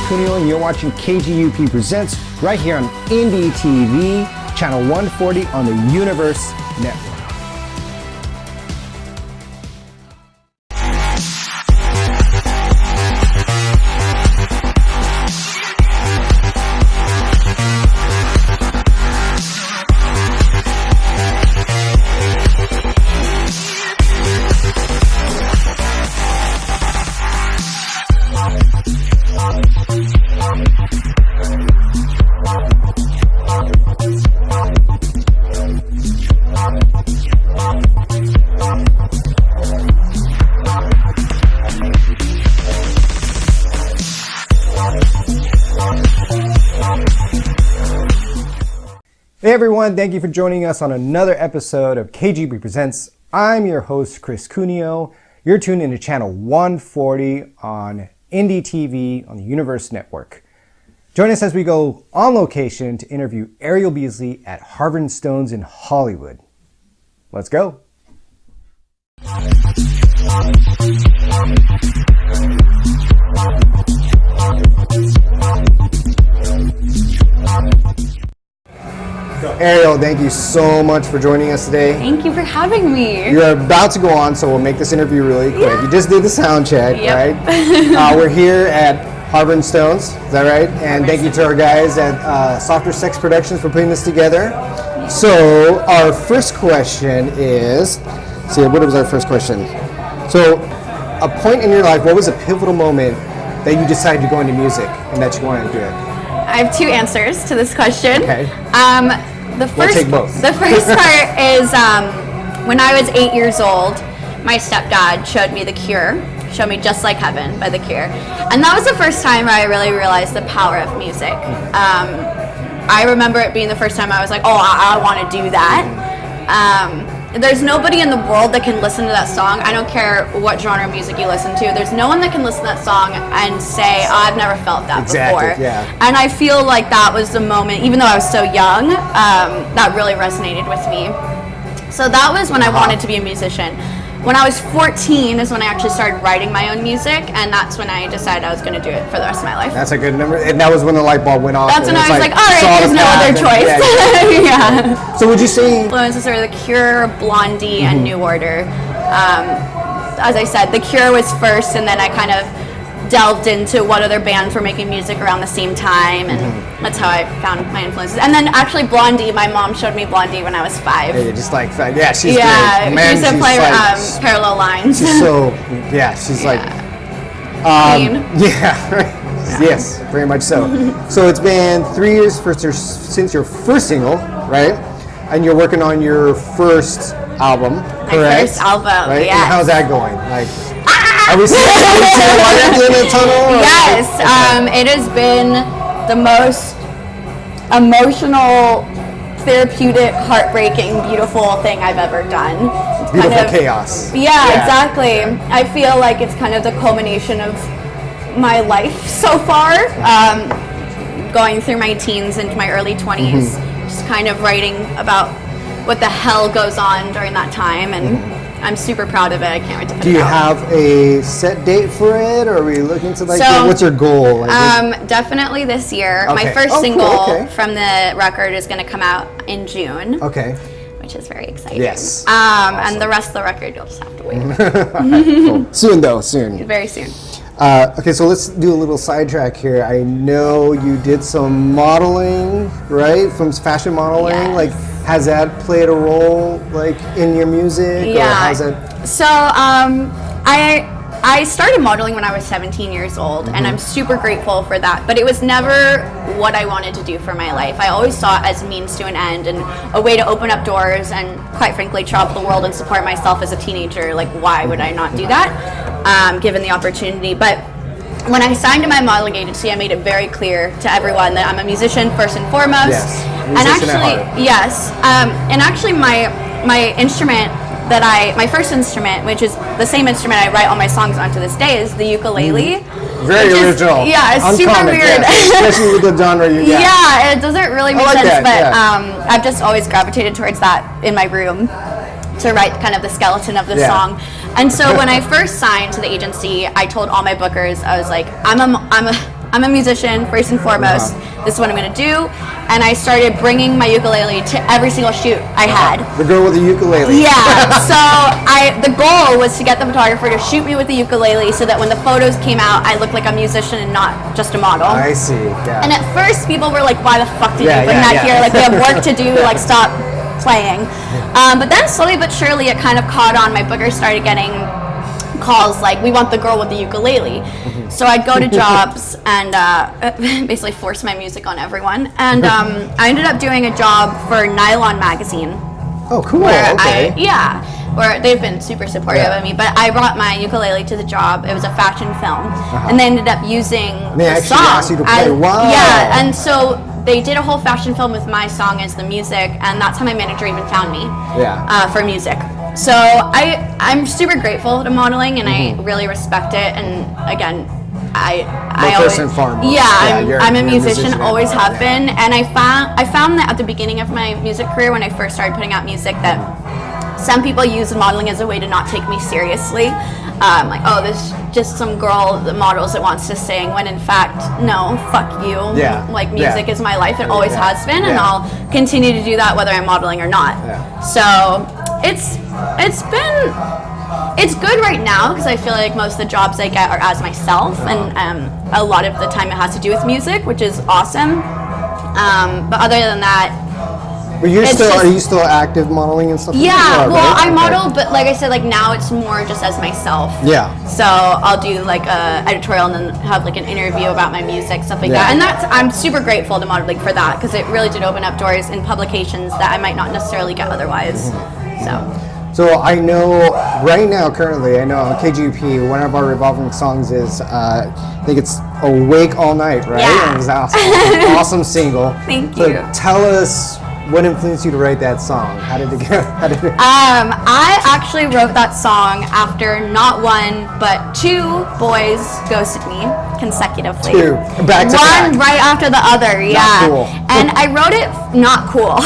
Cuneo, and you're watching KGUP Presents right here on inDtv, channel 140 on the Universe Network. Hey everyone, thank you for joining us on another episode of KGUP Presents. I'm your host, Chris Cuneo. You're tuned into channel 140 on inDtv on the Universe Network. Join us as we go on location to interview Ariel Beesley at Harvard Stones in Hollywood. Let's go. Ariel, thank you so much for joining us today. Thank you for having me. You're about to go on, so we'll make this interview really quick. Yeah. You just did the sound check, yep. Right? We're here at Harvard Stones, is that right? And thank you to our guys at Softer Sex Productions for putting this together. So our first question is, what was our first question? So a point in your life, what was a pivotal moment that you decided to go into music and that you wanted to do it? I have two answers to this question. Okay. We'll take both. The first part is when I was 8 years old, my stepdad showed me The Cure, showed me Just Like Heaven by The Cure. And that was the first time where I really realized the power of music. I remember it being the first time I was like, oh, I want to do that. There's nobody in the world that can listen to that song. I don't care what genre of music you listen to. There's no one that can listen to that song and say, oh, I've never felt that before. Yeah. And I feel like that was the moment, even though I was so young, that really resonated with me. So that was when I wanted to be a musician. When I was 14 is when I actually started writing my own music, and that's when I decided I was going to do it for the rest of my life. That's a good number. And that was when the light bulb went off. That's when I was like, all right, there's no other choice. Yeah. So would you say... Influences are The Cure, Blondie, and New Order. As I said, The Cure was first, and then I kind of delved into what other bands were making music around the same time, and that's how I found my influences. And then actually Blondie, my mom showed me Blondie when I was 5. Yeah, just like, yeah, she's great. Man, she used to play like, Parallel Lines. She's so, she's like, yes, very much so. So it's been 3 years since your first single, right? And you're working on your first album, correct? My first album, right? yes. And how's that going? Like, are we seeing light at the end of the tunnel? Yes, it has been the most emotional, therapeutic, heartbreaking, beautiful thing I've ever done. It's beautiful chaos. Yeah, exactly. I feel like it's kind of the culmination of my life so far. Going through my teens into my early 20s, just kind of writing about what the hell goes on during that time, and I'm super proud of it. I can't wait to put it out. Do you have a set date for it, or are we looking to what's your goal? Definitely this year. Okay. My first single from the record is going to come out in June. Okay. Which is very exciting. Yes. Awesome. And the rest of the record, you'll just have to wait. Cool. Soon. Very soon. Okay, so let's do a little sidetrack here. I know you did some modeling, right? From fashion modeling. Yes. Like, has that played a role, like, in your music? Yeah. Or how's that? So, I started modeling when I was 17 years old, and I'm super grateful for that. But it was never what I wanted to do for my life. I always saw it as a means to an end and a way to open up doors and, quite frankly, travel the world and support myself as a teenager. Like, why would I not do that, given the opportunity? But when I signed to my modeling agency, I made it very clear to everyone that I'm a musician first and foremost. Yes. And actually, yes. And actually, my instrument my first instrument, which is the same instrument I write all my songs on to this day, is the ukulele. Very original. It's super weird. Yes, especially with the genre you got. Yeah, it doesn't really make sense, but I've just always gravitated towards that in my room to write kind of the skeleton of the song. And so when I first signed to the agency, I told all my bookers, I was like, I'm a I'm a musician first and foremost. This is what I'm gonna do. And I started bringing my ukulele to every single shoot I had. The girl with the ukulele. Yeah. So the goal was to get the photographer to shoot me with the ukulele, so that when the photos came out, I looked like a musician and not just a model. I see. Yeah. And at first, people were like, "Why the fuck did you bring that here? Like, we have work to do. Like, stop playing." But then slowly but surely, it kind of caught on. My bookers started getting calls like, "We want the girl with the ukulele." So I'd go to jobs and basically force my music on everyone. And I ended up doing a job for Nylon magazine. Oh, cool. Where where they've been super supportive of me. But I brought my ukulele to the job. It was a fashion film, and they ended up using the song. Asked you to play. Wow. Yeah, and so they did a whole fashion film with my song as the music, and that's how my manager even found me for music. So I'm super grateful to modeling, and I really respect it. And again, I always, first and foremost. I'm a musician, always have been. And I found that at the beginning of my music career, when I first started putting out music, that some people use modeling as a way to not take me seriously. Like, oh, this is just some girl that models that wants to sing, when in fact, no, fuck you. Yeah. Like, music is my life. It always has been, and I'll continue to do that whether I'm modeling or not. So it's good right now, because I feel like most of the jobs I get are as myself, and a lot of the time it has to do with music, which is awesome. But other than that, but are you still active modeling and stuff? Yeah, well, I model, but like I said, like now it's more just as myself. Yeah. So I'll do like a editorial and then have like an interview about my music, stuff like that. And I'm super grateful to modeling for that, because it really did open up doors in publications that I might not necessarily get otherwise. So I know right now, currently, I know on KGUP, one of our revolving songs is, I think it's Awake All Night, right? Yeah. It was awesome. Awesome single. Thank you. So tell us, what influenced you to write that song? How did it go? I actually wrote that song after not one, but two boys ghosted me consecutively. Two, back to back. One right after the other, Not cool. And I wrote it, not cool.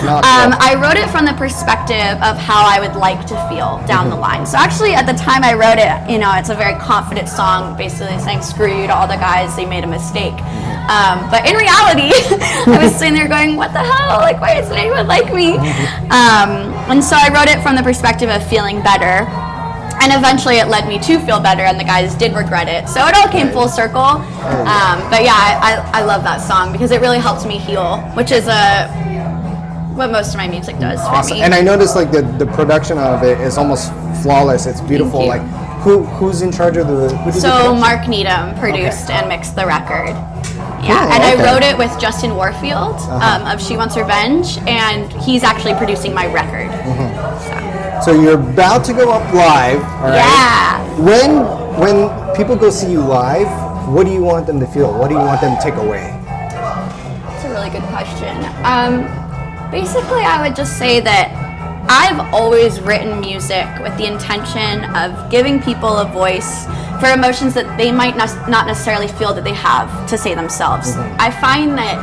Not cool. I wrote it from the perspective of how I would like to feel down the line. So actually, at the time I wrote it, it's a very confident song, basically saying screw you to all the guys, they made a mistake. But in reality, I was sitting there going, what the hell? Like, why isn't anyone like me? And so I wrote it from the perspective of feeling better. And eventually it led me to feel better, and the guys did regret it. So it all came full circle. But yeah, I love that song, because it really helped me heal, which is what most of my music does for me. And I noticed like the production of it is almost flawless. It's beautiful. Like who's in charge of So Mark Needham produced and mixed the record. Yeah, and I wrote it with Justin Warfield of She Wants Revenge, and he's actually producing my record. So you're about to go up live, all right? Yeah. When people go see you live, what do you want them to feel? What do you want them to take away? That's a really good question. Basically, I would just say that I've always written music with the intention of giving people a voice for emotions that they might not necessarily feel that they have to say themselves. I find that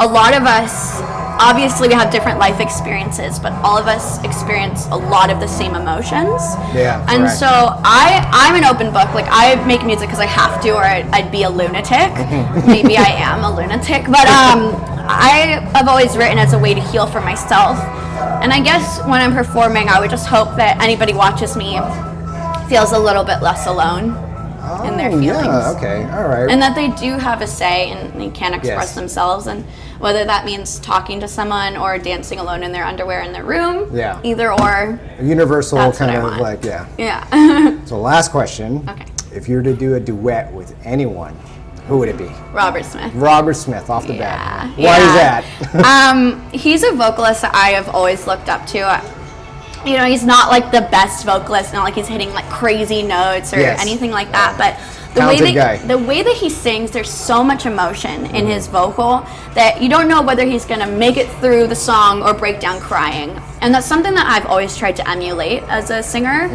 a lot of us, obviously we have different life experiences, but all of us experience a lot of the same emotions. Yeah. And correct. so I'm an open book. Like, I make music because I have to, or I'd be a lunatic. Maybe I am a lunatic, but I have always written as a way to heal for myself. And I guess when I'm performing, I would just hope that anybody watches me feels a little bit less alone in their feelings. Yeah, okay, all right. And that they do have a say and they can express themselves, and whether that means talking to someone or dancing alone in their underwear in their room. Yeah. Either or. A universal That's kind what I of want. like, yeah. Yeah. So last question. Okay. If you were to do a duet with anyone, who would it be? Robert Smith. Robert Smith, off the bat. Yeah. Why is that? He's a vocalist that I have always looked up to. He's not like the best vocalist, not like he's hitting like crazy notes or anything like that, but the way that he sings, there's so much emotion in his vocal that you don't know whether he's going to make it through the song or break down crying. And that's something that I've always tried to emulate as a singer,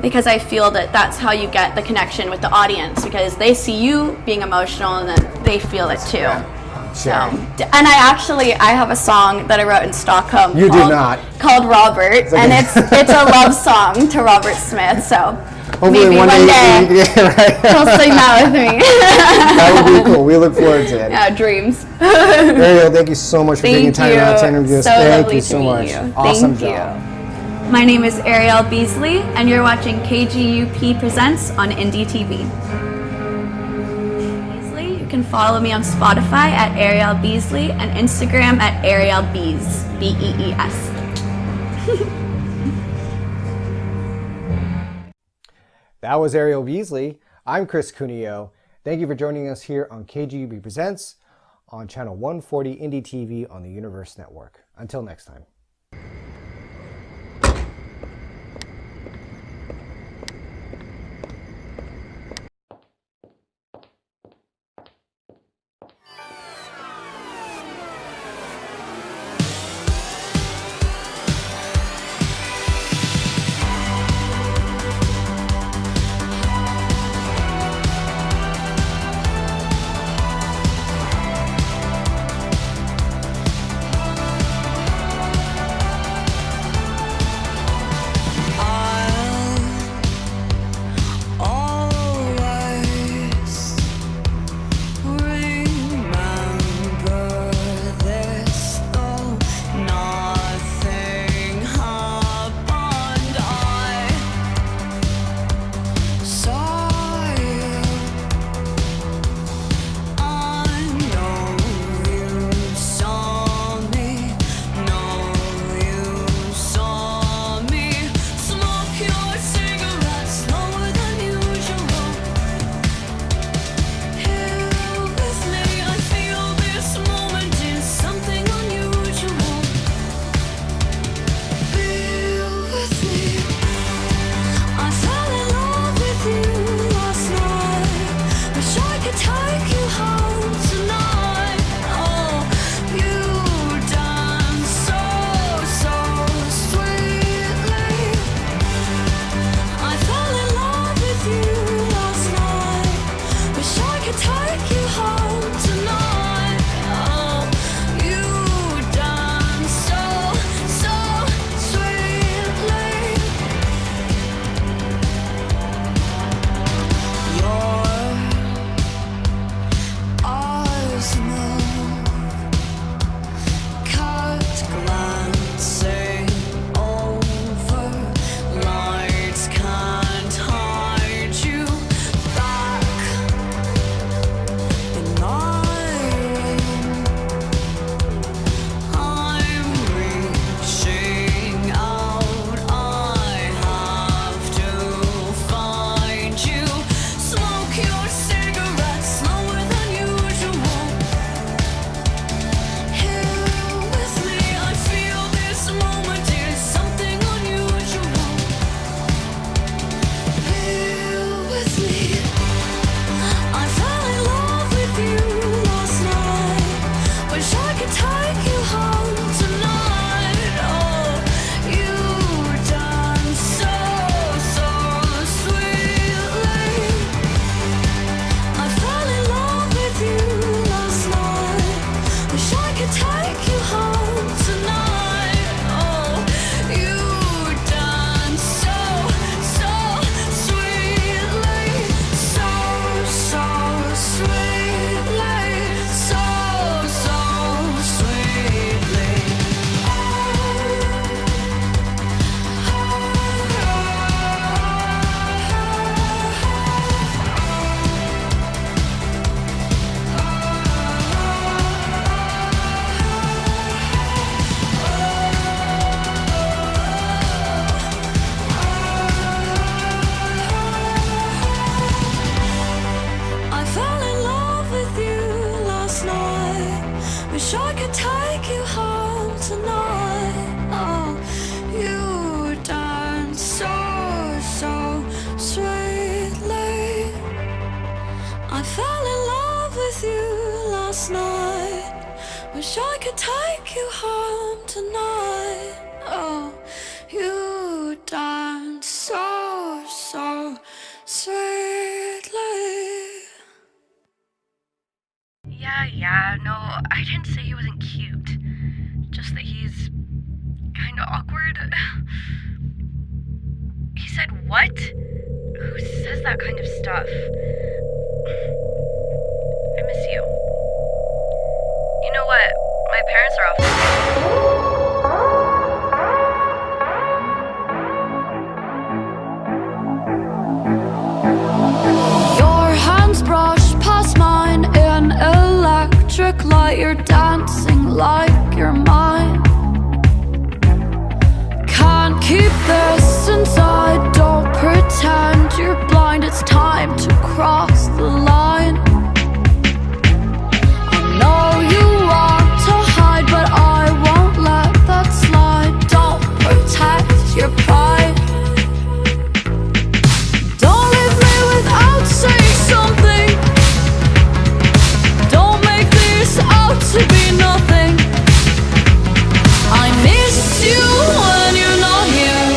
because I feel that that's how you get the connection with the audience, because they see you being emotional and then they feel it too. So, and I have a song that I wrote in Stockholm. Called Robert, and it's a love song to Robert Smith. So Hopefully maybe one day right. he'll sing that with me. That would be cool. We look forward to it. Yeah, dreams. Ariel, thank you so much for taking time out to interview us. So thank lovely you so much. You. Awesome Thank job. You. My name is Ariel Beesley, and you're watching KGUP Presents on inDtv. You can follow me on Spotify at Ariel Beesley and Instagram at Ariel Bees, Bees. That was Ariel Beesley. I'm Chris Cuneo. Thank you for joining us here on KGUP Presents on channel 140 inDtv on the Universe Network. Until next time. Wish I could take you home tonight. Oh, you dance so sweetly. I fell in love with you last night. Wish I could take you home tonight. Oh, you dance so sweetly. Yeah, no, I didn't say he wasn't cute. Just that he's kinda awkward. He said what? Who says that kind of stuff? I miss you. You know what? My parents are off. Your hands brush past mine in electric light. You're dancing like you're mine. Can't keep this inside. Don't pretend you're blind. It's time to cross the line. I know you want to hide, but I won't let that slide. Don't protect your pride. Don't leave me without saying something. Don't make this out to be nothing. I miss you when you're not here,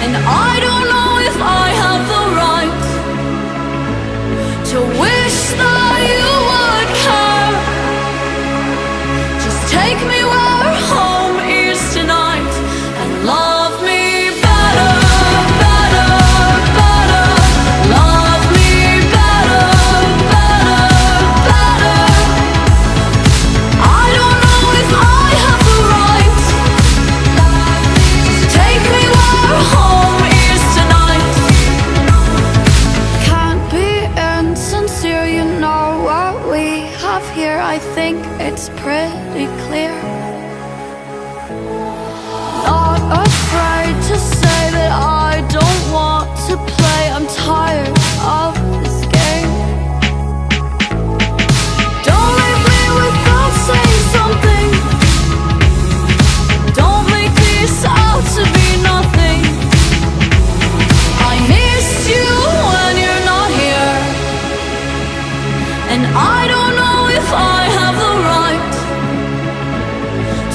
and I don't know if I have the right to wish that you would care. Just take me where home is tonight and love me better, better, better. Love me better, better, better. I don't know if I have the right. Just take me where home is tonight. Can't be insincere, you know what we have here. I think it's pretty clear. Not afraid to say that I don't want to play. I'm tired of this game. Don't leave me without saying something. Don't make this out to be nothing. I miss you when you're not here, and I don't know if I have the right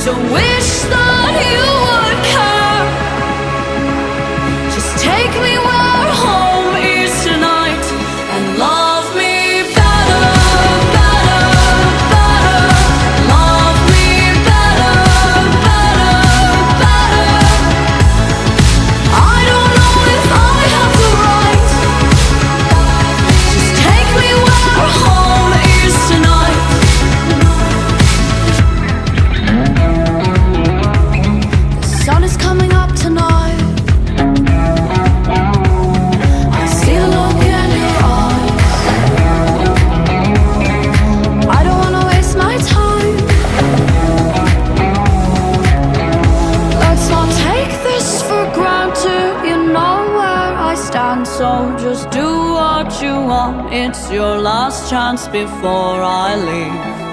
to wish that you would care. Just take me where home is tonight and love me better, better, better. Love me better, better, better. I don't know if I have the right. Just take me where home is tonight. The sun is coming up tonight. I see the look in your eyes. I don't wanna waste my time. Let's not take this for granted. You know where I stand, so just do what you want. It's your last chance before I leave.